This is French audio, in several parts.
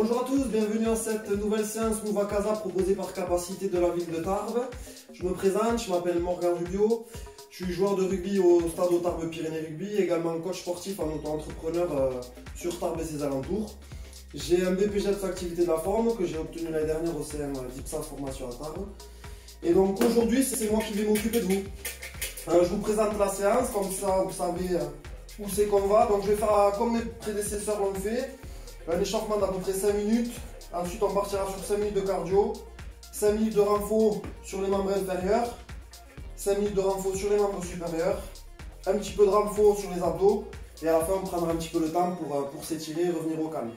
Bonjour à tous, bienvenue à cette nouvelle séance Move à Casa proposée par Capacité de la ville de Tarbes. Je me présente, je m'appelle Morgan Rubio, je suis joueur de rugby au Stade de Tarbes Pyrénées Rugby, également coach sportif en auto-entrepreneur sur Tarbes et ses alentours. J'ai un BPJEPS activité de la forme que j'ai obtenu l'année dernière au sein d'IPSA Formation à Tarbes. Et donc aujourd'hui, c'est moi qui vais m'occuper de vous. Je vous présente la séance, comme ça vous savez où c'est qu'on va. Donc je vais faire comme mes prédécesseurs l'ont fait. Un échauffement d'à peu près 5 minutes. Ensuite, on partira sur 5 minutes de cardio, 5 minutes de renfort sur les membres inférieurs, 5 minutes de renfort sur les membres supérieurs, un petit peu de renfort sur les abdos. Et à la fin, on prendra un petit peu de temps pour s'étirer et revenir au calme.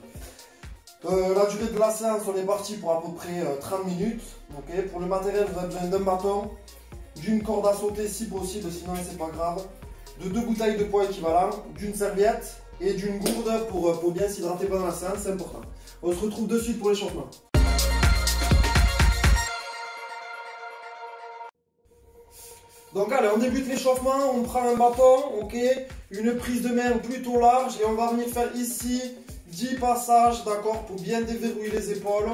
La durée de la séance, on est parti pour à peu près 30 minutes. Okay. Pour le matériel, vous avez besoin d'un bâton, d'une corde à sauter si possible, sinon c'est pas grave, de 2 bouteilles de poids équivalent, d'une serviette et d'une gourde pour bien s'hydrater pendant la séance, c'est important. On se retrouve de suite pour l'échauffement. Donc allez, on débute l'échauffement, on prend un bâton, ok, une prise de main plutôt large et on va venir faire ici 10 passages, d'accord, pour bien déverrouiller les épaules.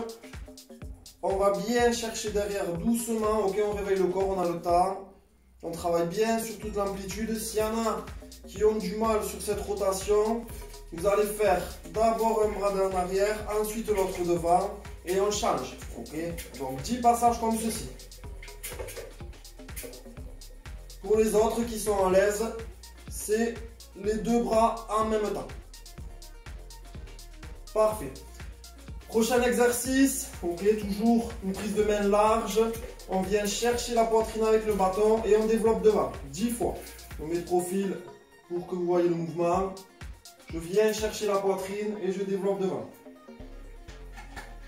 On va bien chercher derrière doucement, ok, on réveille le corps, on a le temps. On travaille bien sur toute l'amplitude. S'il y en a qui ont du mal sur cette rotation, vous allez faire d'abord un bras en arrière, ensuite l'autre devant et on change. Okay. Donc 10 passages comme ceci. Pour les autres qui sont à l'aise, c'est les 2 bras en même temps. Parfait. Prochain exercice, ok, toujours une prise de main large. On vient chercher la poitrine avec le bâton et on développe devant, 10 fois. On met de profil pour que vous voyez le mouvement. Je viens chercher la poitrine et je développe devant.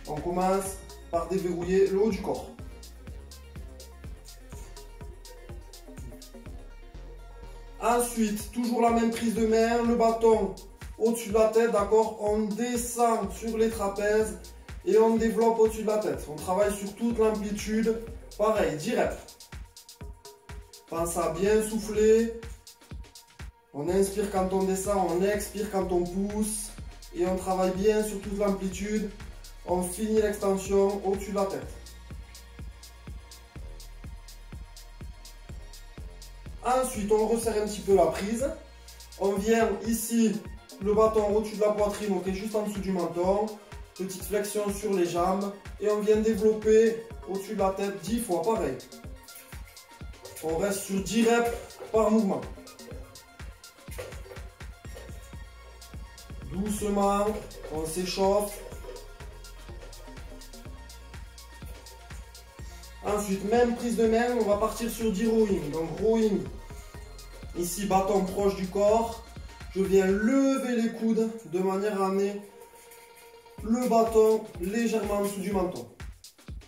On commence par déverrouiller le haut du corps. Ensuite, toujours la même prise de main, le bâton au-dessus de la tête, d'accord? On descend sur les trapèzes et on développe au-dessus de la tête. On travaille sur toute l'amplitude. Pareil, direct. Pense à bien souffler. On inspire quand on descend, on expire quand on pousse. Et on travaille bien sur toute l'amplitude. On finit l'extension au-dessus de la tête. Ensuite, on resserre un petit peu la prise. On vient ici, le bâton au-dessus de la poitrine, ok, juste en dessous du menton. Petite flexion sur les jambes. Et on vient développer au-dessus de la tête 10 fois, pareil. On reste sur 10 reps par mouvement. Doucement, on s'échauffe. Ensuite, même prise de main, on va partir sur 10 rowing. Donc rowing, ici bâton proche du corps. Je viens lever les coudes de manière à amener le bâton légèrement en dessous du menton.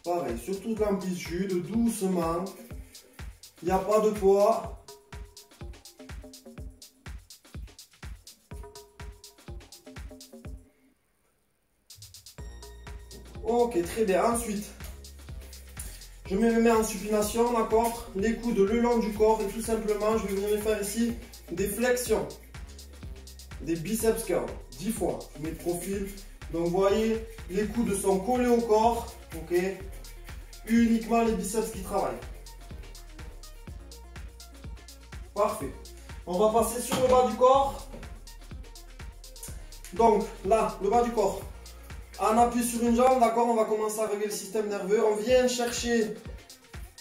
Pareil, sur toute l'amplitude, doucement. Il n'y a pas de poids. Ok, très bien. Ensuite, je me mets en supination, d'accord? Les coudes le long du corps et tout simplement, je vais venir faire ici des flexions. Des biceps curls, 10 fois. Je mets de profil. Donc vous voyez, les coudes sont collés au corps, ok? Uniquement les biceps qui travaillent. Parfait. On va passer sur le bas du corps. Donc là, le bas du corps. En appui sur une jambe, d'accord, on va commencer à régler le système nerveux. On vient chercher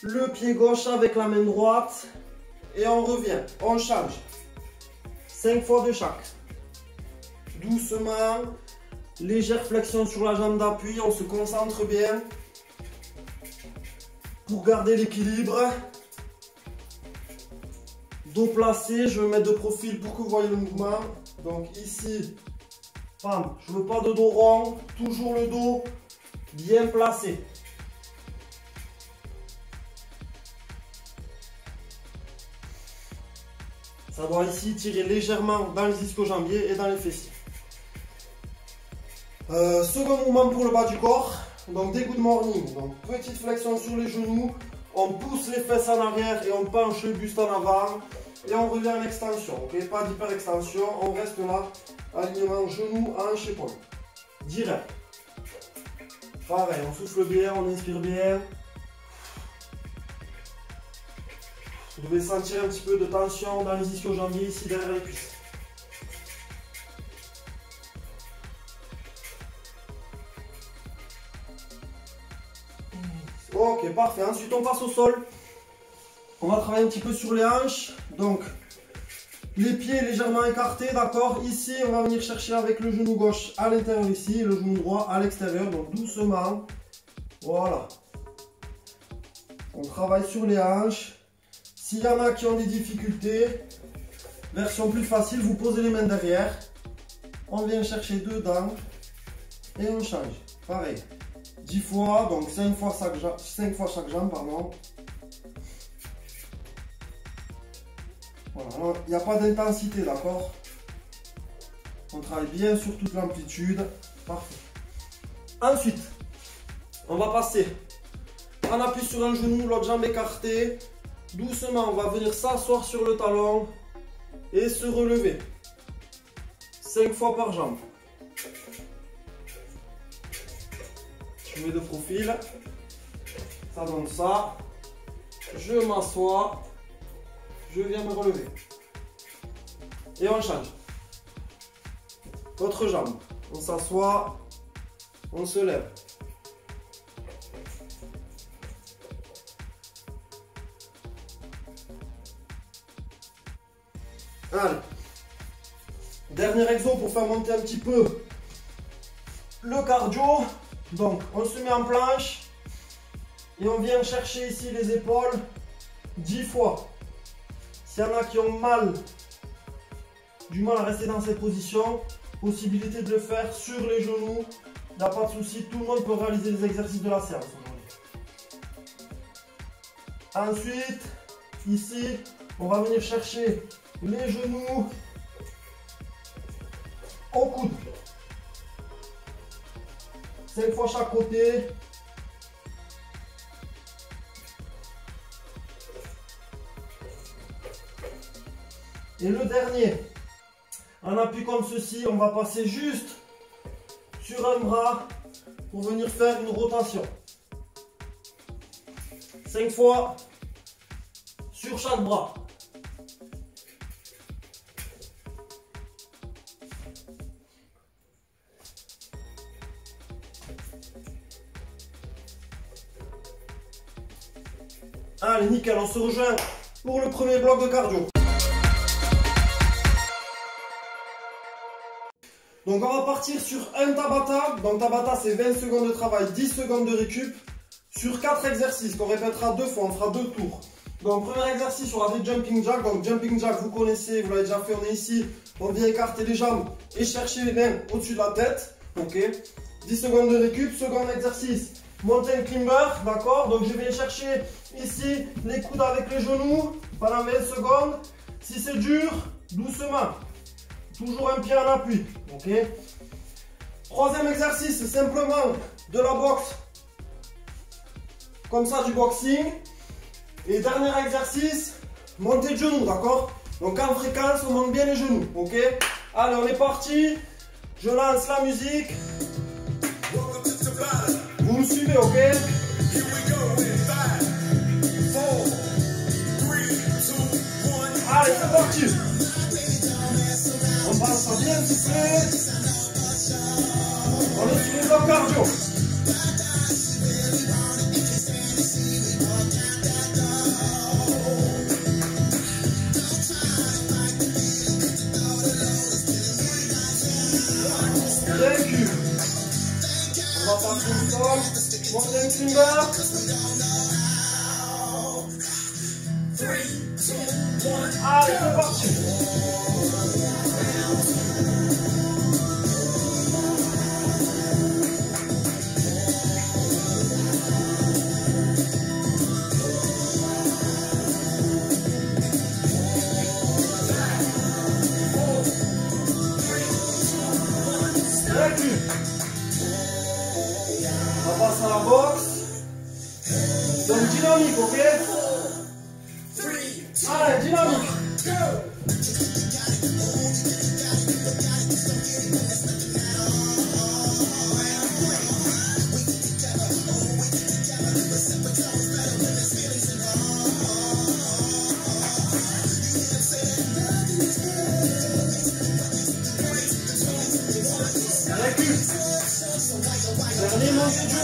le pied gauche avec la main droite. Et on revient, on change. 5 fois de chaque. Doucement. Légère flexion sur la jambe d'appui, on se concentre bien pour garder l'équilibre. Dos placé, je vais me mettre de profil pour que vous voyez le mouvement. Donc ici, bam, je ne veux pas de dos rond, toujours le dos bien placé. Ça doit ici tirer légèrement dans les ischio-jambiers et dans les fessiers. Second mouvement pour le bas du corps, donc des good morning, donc petite flexion sur les genoux, on pousse les fesses en arrière et on penche le buste en avant et on revient en extension, ok, pas d'hyper extension, on reste là, alignement genoux, hanche, épaule, direct. Pareil, on souffle bien, on inspire bien. Vous devez sentir un petit peu de tension dans les ischio-jambiers ici derrière les cuisses. Ok, parfait. Ensuite, on passe au sol. On va travailler un petit peu sur les hanches. Donc, les pieds légèrement écartés, d'accord. Ici, on va venir chercher avec le genou gauche à l'intérieur ici, et le genou droit à l'extérieur. Donc, doucement. Voilà. On travaille sur les hanches. S'il y en a qui ont des difficultés, version plus facile, vous posez les mains derrière. On vient chercher dedans et on change. Pareil. 10 fois, donc 5 fois chaque jambe, pardon. Voilà, il n'y a pas d'intensité, d'accord? On travaille bien sur toute l'amplitude. Parfait. Ensuite, on va passer. On appuie sur un genou, l'autre jambe écartée. Doucement, on va venir s'asseoir sur le talon et se relever. 5 fois par jambe. Je mets de profil. Ça donne ça. Je m'assois. Je viens me relever. Et on change. Autre jambe. On s'assoit. On se lève. Allez. Dernier exo pour faire monter un petit peu le cardio. Donc, on se met en planche. Et on vient chercher ici les épaules 10 fois. S'il y en a qui ont du mal à rester dans cette position, possibilité de le faire sur les genoux. Il n'y a pas de souci, tout le monde peut réaliser les exercices de la séance aujourd'hui. Ensuite, ici, on va venir chercher les genoux au coude. 5 fois chaque côté. Et le dernier, en appui comme ceci, on va passer juste sur un bras pour venir faire une rotation. 5 fois sur chaque bras. Allez, nickel, on se rejoint pour le premier bloc de cardio. Donc on va partir sur un Tabata. Donc Tabata c'est 20 secondes de travail, 10 secondes de récup. Sur 4 exercices qu'on répétera 2 fois, on fera 2 tours. Donc premier exercice, on aura des jumping jacks. Donc jumping jack, vous connaissez, vous l'avez déjà fait, on est ici. On vient écarter les jambes et chercher les mains au-dessus de la tête. Ok. 10 secondes de récup. Second exercice, mountain climber. D'accord. Donc je viens chercher ici les coudes avec les genoux pendant 20 secondes. Si c'est dur, doucement. Toujours un pied en appui. Ok. Troisième exercice, simplement de la boxe. Comme ça, du boxing. Et dernier exercice, montée de genoux, d'accord? Donc en fréquence, on monte bien les genoux. Ok. Allez, on est parti. Je lance la musique. Vous me suivez, ok? Allez, c'est parti. On passe à bien souffler. On est sur les blocs cardio. Récup. On va passer au sol. Mountain climber. Allez, c'est parti. On passe à la boxe. Donc dynamique, ok? Allez, dynamique.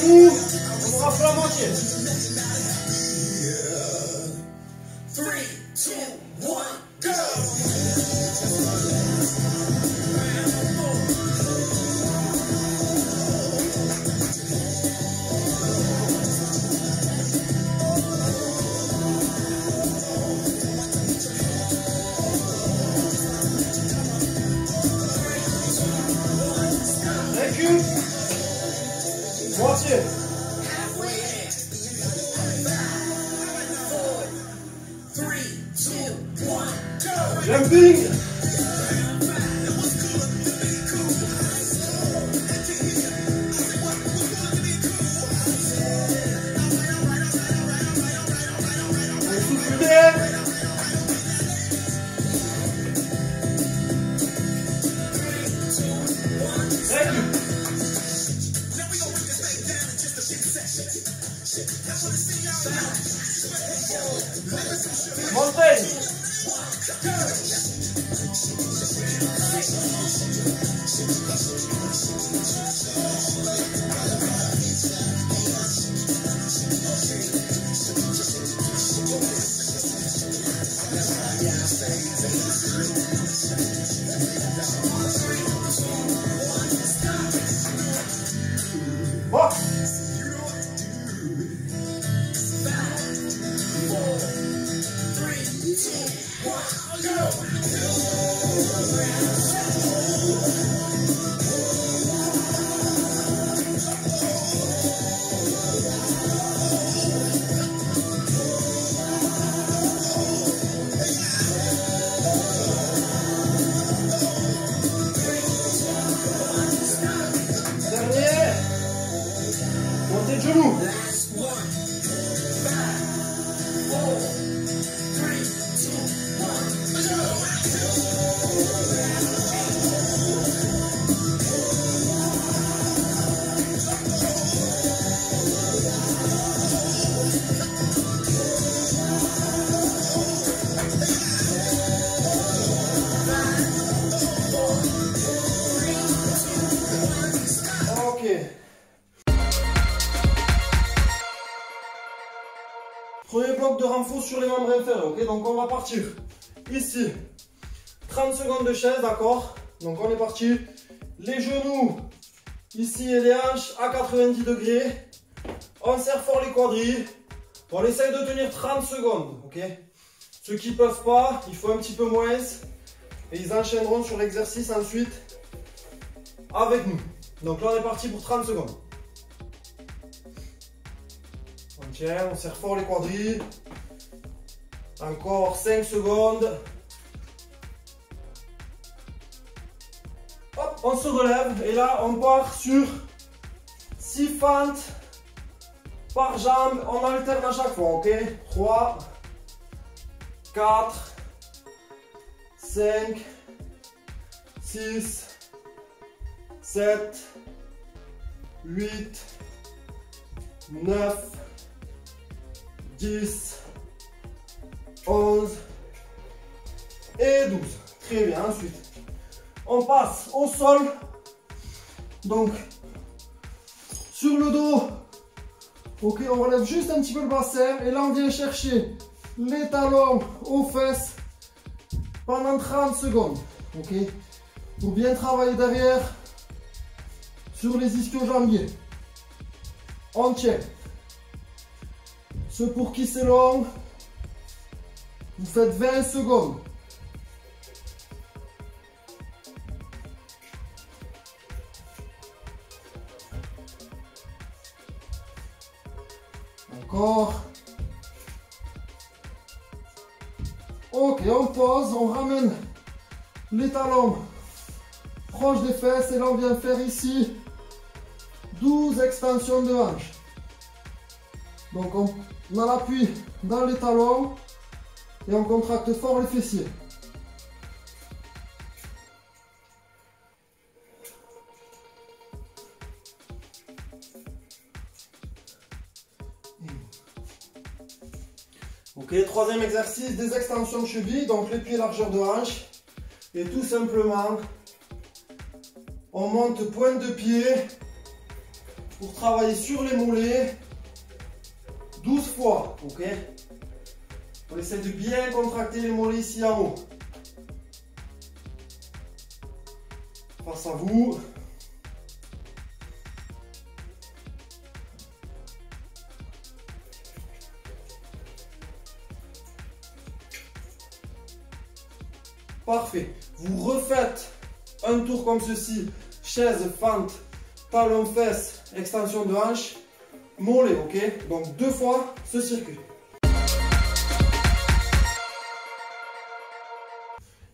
genoux, on aura fait la moitié. 3, 2, 1, go! Récup. Moitié. Jumping. On souffle bien. Récup. Montagne. Box. Dernier. Montée de genoux. Ok. Premier bloc de renfort sur les membres inférieurs, ok? Donc on va partir ici. 30 secondes de chaise, d'accord? Donc on est parti. Les genoux ici et les hanches à 90 degrés. On serre fort les quadrilles. On essaye de tenir 30 secondes, ok? Ceux qui ne peuvent pas, il faut un petit peu moins. Et ils enchaîneront sur l'exercice ensuite avec nous. Donc là on est parti pour 30 secondes. On tient, on serre fort les quadrilles. Encore 5 secondes. Hop, on se relève et là on part sur 6 fentes par jambe. On alterne à chaque fois, ok? 3, 4, 5, 6, 7, 8, 9, 10, 11 et 12. Très bien, ensuite on passe au sol. Donc sur le dos, ok, on relève juste un petit peu le bassin et là on vient chercher les talons aux fesses pendant 30 secondes, ok, pour bien travailler derrière sur les ischio-jambiers. On tient. Ceux pour qui c'est long, vous faites 20 secondes. Encore. Ok, on pose, on ramène les talons proches des fesses et là on vient faire ici 12 extensions de hanches. Donc on a l'appui dans les talons et on contracte fort les fessiers. Ok, troisième exercice, des extensions de cheville, donc les pieds largeur de hanche. Et tout simplement, on monte pointe de pied pour travailler sur les mollets 12 fois, ok? On essaie de bien contracter les mollets ici en haut. Face à vous. Parfait. Vous refaites un tour comme ceci. Chaise, fente, talon, fesse, extension de hanche, mollet, ok? Donc 2 fois ce circuit.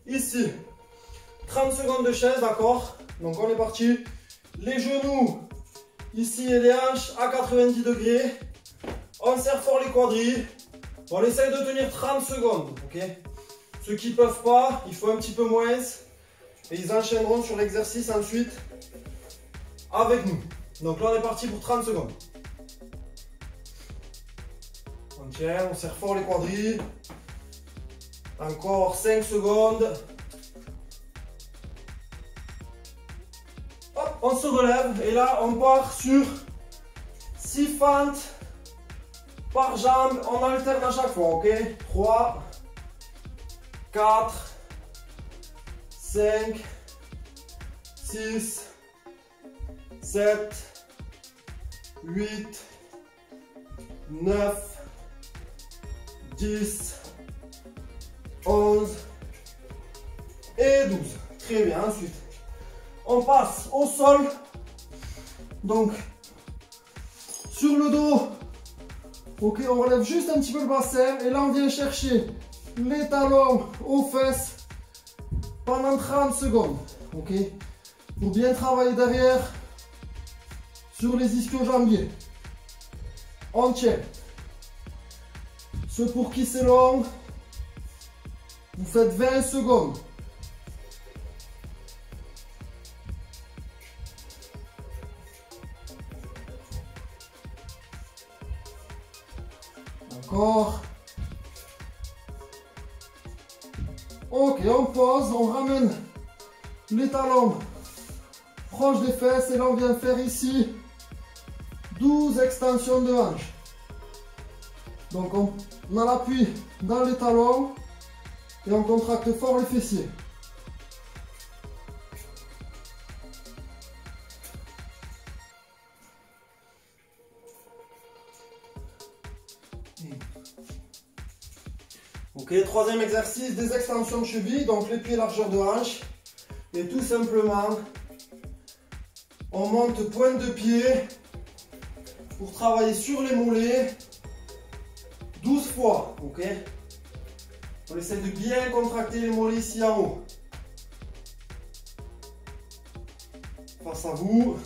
Ici, 30 secondes de chaise, d'accord? Donc on est parti. Les genoux, ici et les hanches à 90 degrés. On serre fort les quadris. On essaye de tenir 30 secondes, ok? Ceux qui ne peuvent pas, il faut un petit peu moins. Et ils enchaîneront sur l'exercice ensuite avec nous. Donc là on est parti pour 30 secondes. On tient, on serre fort les quadris. Encore 5 secondes. Hop, on se relève et là on part sur 6 fentes par jambe. On alterne à chaque fois, ok? 3, 4, 5, 6, 7, 8, 9, 10, 11 et 12. Très bien, ensuite on passe au sol. Donc sur le dos, ok, on relève juste un petit peu le bassin et là on vient chercher les talons aux fesses pendant 30 secondes, ok, pour bien travailler derrière sur les ischio-jambiers. On tient. Ceux pour qui c'est long, vous faites 20 secondes. Encore. Ok, on pose, on ramène les talons proches des fesses et là on vient faire ici 12 extensions de hanches. Donc on a l'appui dans les talons et on contracte fort les fessiers. Ok, troisième exercice, des extensions de cheville, donc les pieds largeur de hanche. Et tout simplement, on monte pointe de pied pour travailler sur les mollets 12 fois, ok? On essaie de bien contracter les mollets ici en haut. Face à vous.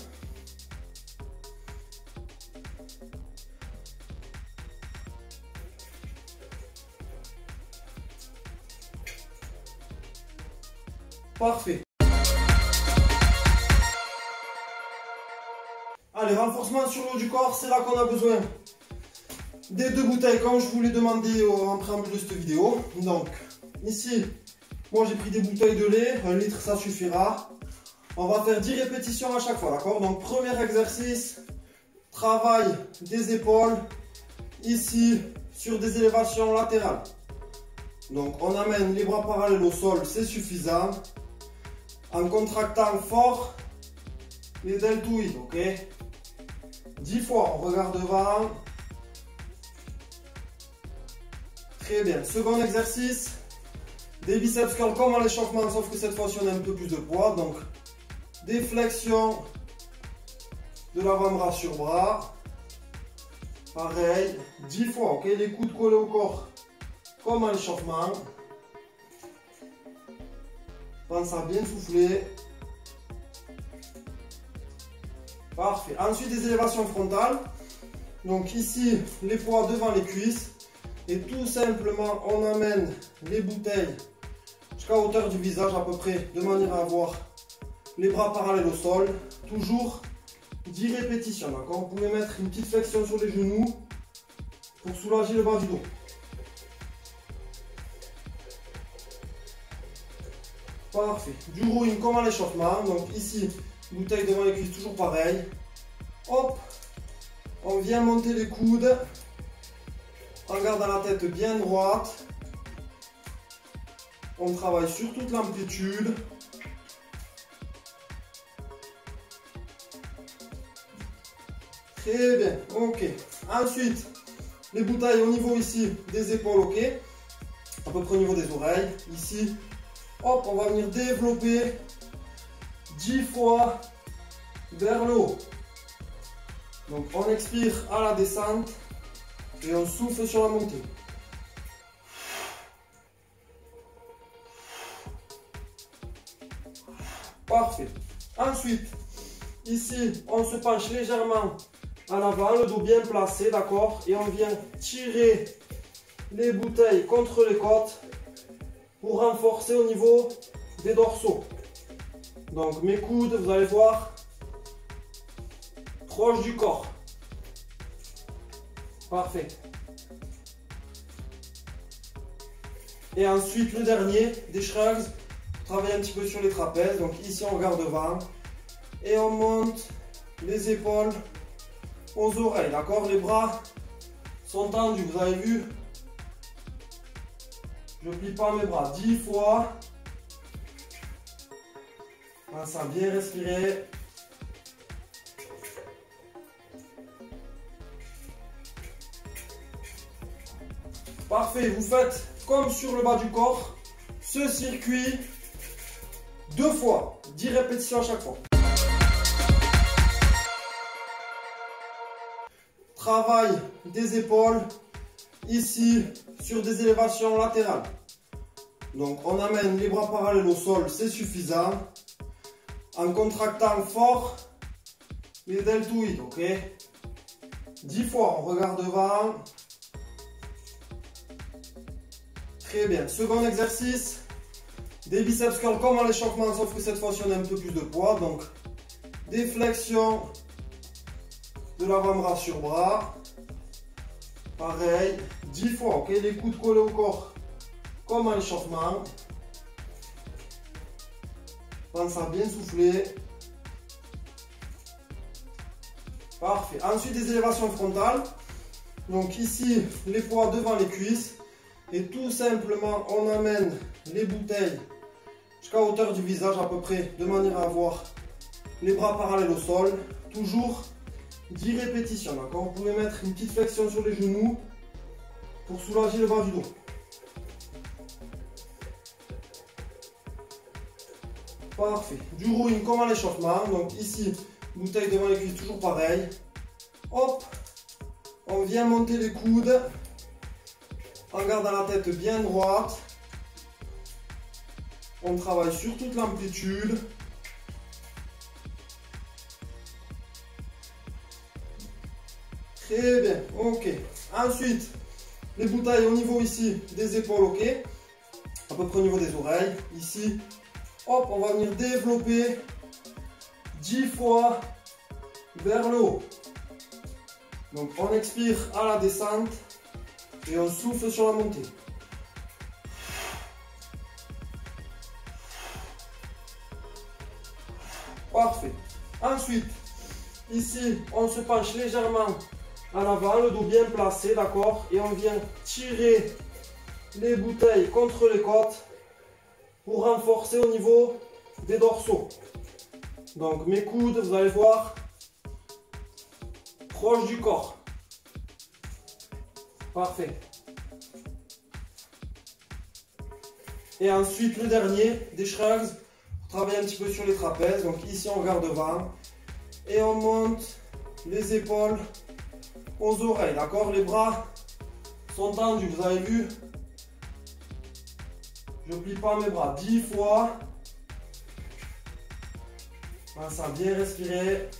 Parfait. Allez, renforcement sur le haut du corps, c'est là qu'on a besoin des 2 bouteilles comme je vous l'ai demandé en préambule de cette vidéo. Donc, ici, moi j'ai pris des bouteilles de lait, 1 litre ça suffira. On va faire 10 répétitions à chaque fois, d'accord? Donc, premier exercice, travail des épaules, ici, sur des élévations latérales. Donc, on amène les bras parallèles au sol, c'est suffisant. En contractant fort les deltoïdes, ok? 10 fois, on regarde devant. Très bien. Second exercice, des biceps curls comme à l'échauffement, sauf que cette fois-ci on a un peu plus de poids. Donc, des flexions de l'avant-bras sur bras. Pareil, 10 fois, ok? Les coudes collés au corps comme à l'échauffement. Pense à bien souffler. Parfait. Ensuite, des élévations frontales. Donc ici, les poids devant les cuisses. Et tout simplement, on amène les bouteilles jusqu'à hauteur du visage à peu près, de manière à avoir les bras parallèles au sol. Toujours 10 répétitions, d'accord? Vous pouvez mettre une petite flexion sur les genoux pour soulager le bas du dos. Parfait. Du rowing comme à l'échauffement. Donc ici, bouteille devant les cuisses, toujours pareil. Hop, on vient monter les coudes en gardant la tête bien droite. On travaille sur toute l'amplitude. Très bien, ok. Ensuite, les bouteilles au niveau ici des épaules, ok. À peu près au niveau des oreilles. Ici, hop, on va venir développer 10 fois vers le haut. Donc on expire à la descente et on souffle sur la montée. Parfait. Ensuite, ici, on se penche légèrement à l'avant, le dos bien placé, d'accord? Et on vient tirer les bouteilles contre les côtes pour renforcer au niveau des dorsaux. Donc mes coudes, vous allez voir, proche du corps. Parfait. Et ensuite, le dernier, des shrugs. Travailler un petit peu sur les trapèzes. Donc ici, on regarde devant. Et on monte les épaules aux oreilles. D'accord? Les bras sont tendus. Vous avez vu? Je ne plie pas mes bras. 10 fois. Pensez à bien respirer. Parfait. Vous faites comme sur le bas du corps. Ce circuit 2 fois. 10 répétitions à chaque fois. Travail des épaules ici sur des élévations latérales. Donc on amène les bras parallèles au sol, c'est suffisant. En contractant fort les deltoïdes, ok? 10 fois, on regarde devant. Très bien. Second exercice, des biceps curls comme à l'échauffement, sauf que cette fois-ci on a un peu plus de poids. Donc des flexions de l'avant-bras sur bras. Pareil, 10 fois, ok? Les coudes collés au corps comme à l'échauffement. Pense à bien souffler. Parfait. Ensuite, des élévations frontales. Donc ici, les poids devant les cuisses. Et tout simplement, on amène les bouteilles jusqu'à hauteur du visage à peu près, de manière à avoir les bras parallèles au sol. Toujours 10 répétitions, d'accord? Vous pouvez mettre une petite flexion sur les genoux pour soulager le bas du dos. Parfait. Du rowing comme à l'échauffement. Donc ici, bouteille devant les cuisses, toujours pareil. Hop, on vient monter les coudes en gardant la tête bien droite. On travaille sur toute l'amplitude. Très bien, ok. Ensuite, les bouteilles au niveau ici des épaules, ok. À peu près au niveau des oreilles. Ici, hop, on va venir développer 10 fois vers le haut. Donc on expire à la descente et on souffle sur la montée. Parfait. Ensuite, ici, on se penche légèrement à l'avant, le dos bien placé, d'accord? Et on vient tirer les bouteilles contre les côtes pour renforcer au niveau des dorsaux. Donc mes coudes, vous allez voir, proche du corps. Parfait. Et ensuite, le dernier, des shrugs. On travaille un petit peu sur les trapèzes. Donc ici, on regarde devant. Et on monte les épaules aux oreilles, d'accord? Les bras sont tendus, vous avez vu? Je ne plie pas mes bras. 10 fois. Pensez à bien respirer.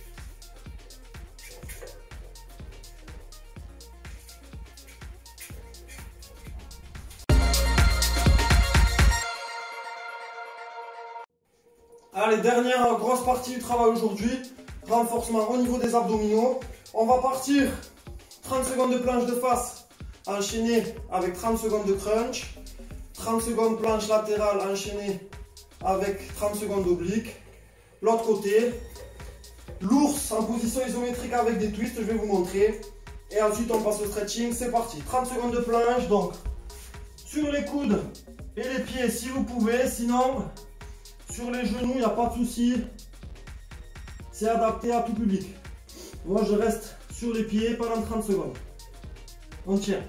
Allez, dernière grosse partie du travail aujourd'hui. Renforcement au niveau des abdominaux. On va partir 30 secondes de planche de face enchaînée avec 30 secondes de crunch. 30 secondes planche latérale enchaînée avec 30 secondes d'oblique. L'autre côté. L'ours en position isométrique avec des twists, je vais vous montrer. Et ensuite on passe au stretching, c'est parti. 30 secondes de planche, donc sur les coudes et les pieds si vous pouvez, sinon sur les genoux, il n'y a pas de souci. C'est adapté à tout public. Moi je reste sur les pieds pendant 30 secondes. On tient.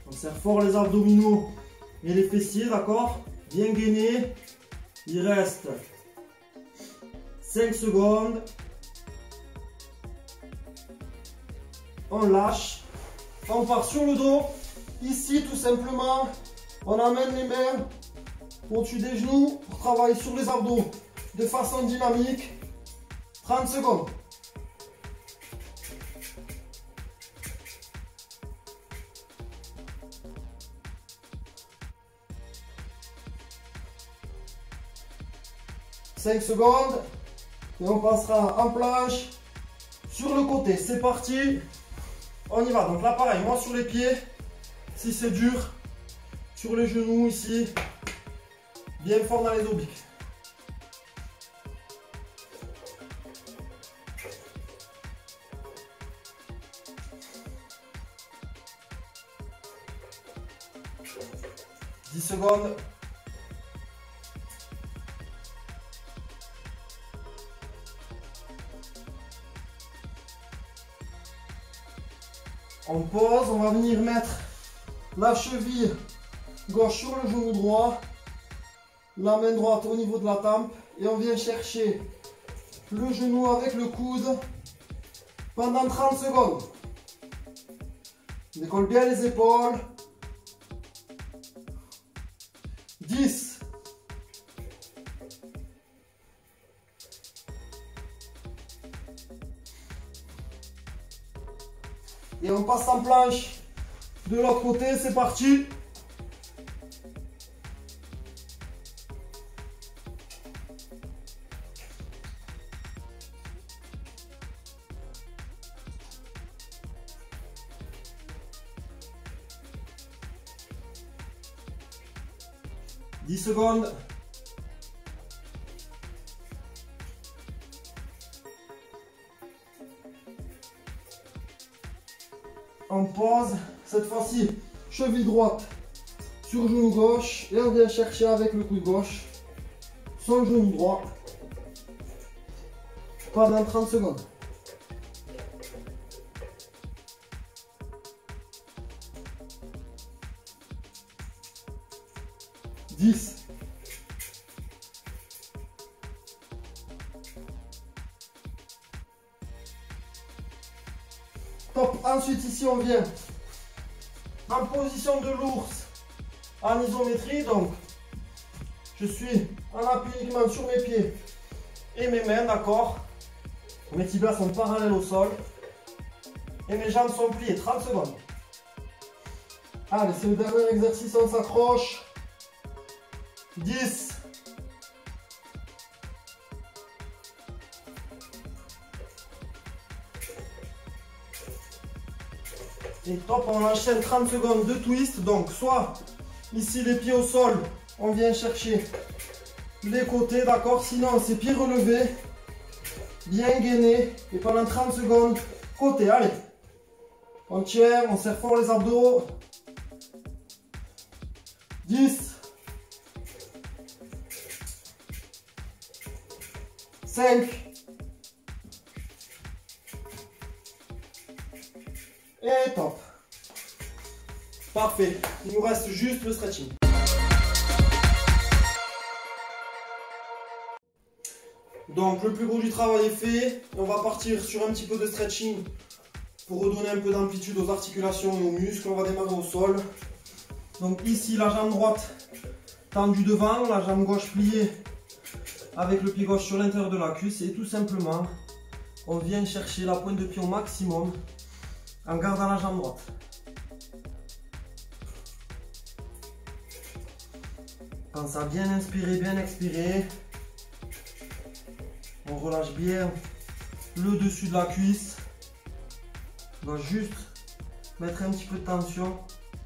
On serre fort les abdominaux et les fessiers, d'accord? Bien gainé. Il reste 5 secondes. On lâche. On part sur le dos. Ici, tout simplement, on amène les mains au-dessus des genoux pour travailler sur les abdos de façon dynamique. 30 secondes. « 5 secondes et on passera en planche sur le côté. C'est parti, on y va. Donc là pareil, moi sur les pieds, si c'est dur, sur les genoux ici, bien fort dans les obliques. « 10 secondes. » On pose, on va venir mettre la cheville gauche sur le genou droit, la main droite au niveau de la tempe et on vient chercher le genou avec le coude pendant 30 secondes. On décolle bien les épaules. 10. Et on passe en planche de l'autre côté, c'est parti. « 10 secondes. » On pose, cette fois-ci, cheville droite sur genou gauche et on vient chercher avec le coude gauche son genou droit pendant 30 secondes. « 10. » Top. Ensuite ici on vient en position de l'ours en isométrie, donc je suis en appui uniquement sur mes pieds et mes mains, d'accord. Mes tibias sont parallèles au sol et mes jambes sont pliées. 30 secondes. Allez, c'est le dernier exercice, on s'accroche. 10. Et top, on enchaîne 30 secondes de twist. Donc soit ici les pieds au sol, on vient chercher les côtés, d'accord. Sinon c'est pieds relevés, bien gainés. Et pendant 30 secondes, côté, allez. On tient, on serre fort les abdos. 10. 5. Et top. Parfait. Il nous reste juste le stretching. Donc le plus gros du travail est fait. On va partir sur un petit peu de stretching pour redonner un peu d'amplitude aux articulations et aux muscles. On va démarrer au sol. Donc ici la jambe droite tendue devant, la jambe gauche pliée avec le pied gauche sur l'intérieur de la cuisse. Et tout simplement, on vient chercher la pointe de pied au maximum en gardant la jambe droite. Pense à bien inspirer, bien expirer. On relâche bien le dessus de la cuisse. On va juste mettre un petit peu de tension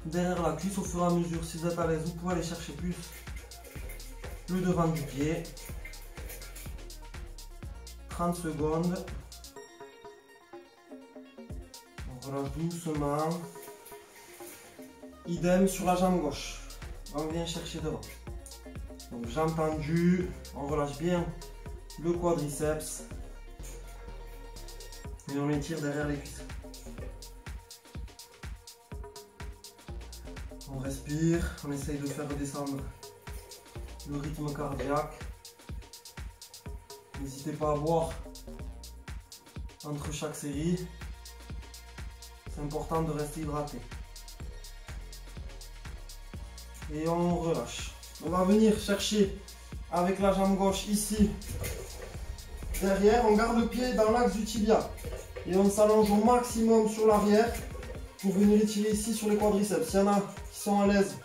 derrière la cuisse au fur et à mesure. Si vous êtes à l'aise, vous pouvez aller chercher plus le devant du pied. 30 secondes. On relâche doucement. Idem sur la jambe gauche. On vient chercher devant. Donc jambe tendue. On relâche bien le quadriceps. Et on étire derrière les cuisses. On respire, on essaye de faire redescendre le rythme cardiaque. N'hésitez pas à boire entre chaque série. C'est important de rester hydraté. Et on relâche. On va venir chercher avec la jambe gauche ici. Derrière, on garde le pied dans l'axe du tibia. Et on s'allonge au maximum sur l'arrière pour venir étirer ici sur les quadriceps. S'il y en a qui sont à l'aise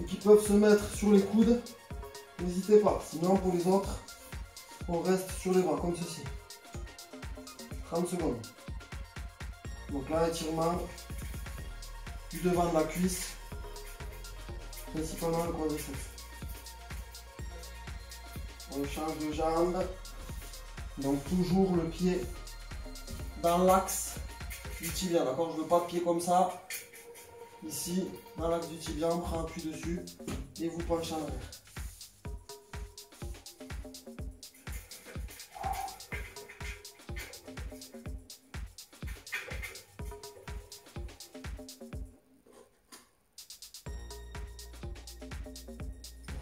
et qui peuvent se mettre sur les coudes, n'hésitez pas. Sinon, pour les autres, on reste sur les bras comme ceci. 30 secondes. Donc là, étirement du devant de la cuisse, principalement le quadriceps. On change de jambe. Donc toujours le pied dans l'axe du tibia, d'accord? Je ne veux pas de pied comme ça. Ici, dans l'axe du tibia, on prend appui dessus et vous penchez en arrière.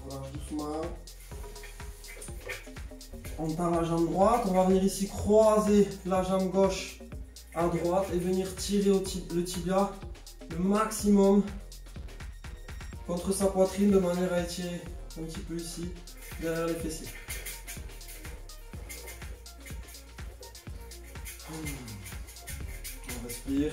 On relâche doucement. On tend la jambe droite, on va venir ici croiser la jambe gauche à droite et venir tirer le tibia le maximum contre sa poitrine de manière à étirer un petit peu ici derrière les fessiers. On respire.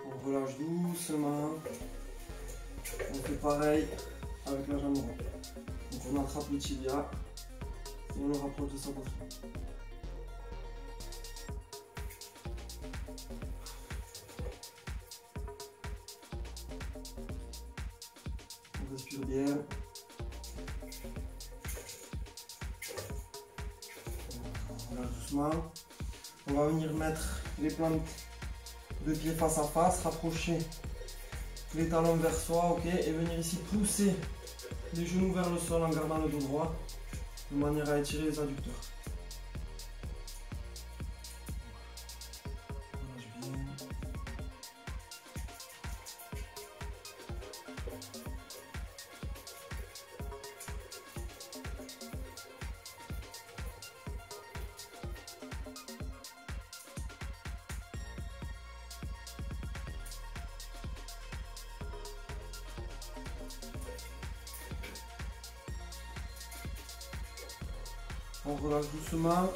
On relâche doucement. On fait pareil avec la jambe droite. Donc on attrape le tibia et on le rapproche de sa poitrine. On respire bien. On relâche doucement. On va venir mettre les plantes de pieds face à face, rapprocher les talons vers soi, ok, et venir ici pousser les genoux vers le sol en gardant le dos droit, de manière à étirer les adducteurs. Relâche bien. On relâche doucement.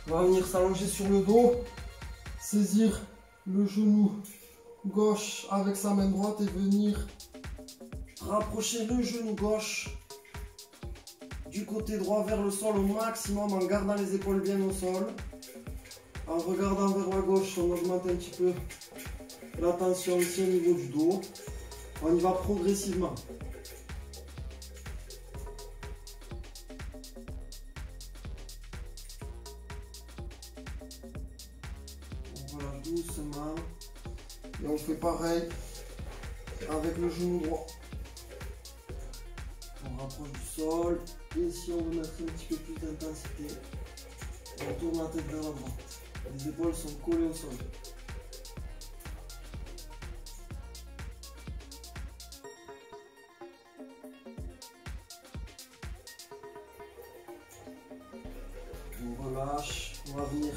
On va venir s'allonger sur le dos, saisir le genou gauche avec sa main droite et venir rapprocher le genou gauche du côté droit vers le sol au maximum en gardant les épaules bien au sol. En regardant vers la gauche, on augmente un petit peu la tension ici au niveau du dos. On y va progressivement. Doucement, et on fait pareil avec le genou droit. On rapproche du sol et si on veut mettre un petit peu plus d'intensité, on tourne la tête vers la droite. Les épaules sont collées au sol. On relâche, on va venir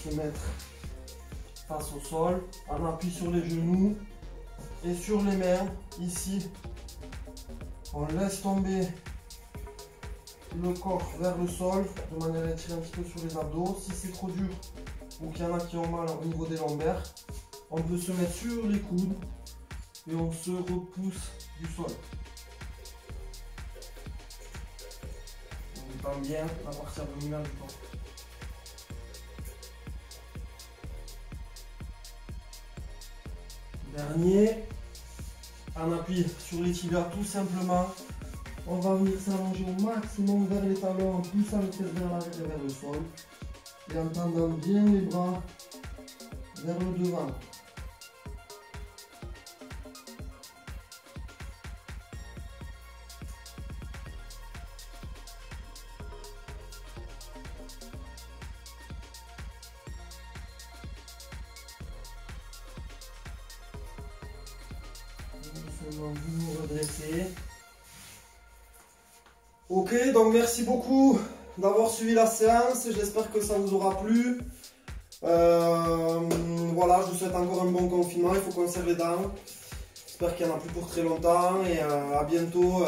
se mettre face au sol, on appuie sur les genoux et sur les mains. Ici, on laisse tomber le corps vers le sol de manière à étirer un petit peu sur les abdos. Si c'est trop dur ou qu'il y en a qui ont mal au niveau des lombaires, on peut se mettre sur les coudes et on se repousse du sol. On détend bien la partie abdominale du corps. Dernier, en appui sur les tibias tout simplement. On va venir s'allonger au maximum vers les talons en poussant les fesses vers l'arrière et vers le sol. Et en tendant bien les bras vers le devant. Vous vous redressez. Ok, donc merci beaucoup d'avoir suivi la séance. J'espère que ça vous aura plu. Voilà, je vous souhaite encore un bon confinement. Il faut qu'on serre les dents. J'espère qu'il n'y en a plus pour très longtemps. Et à bientôt.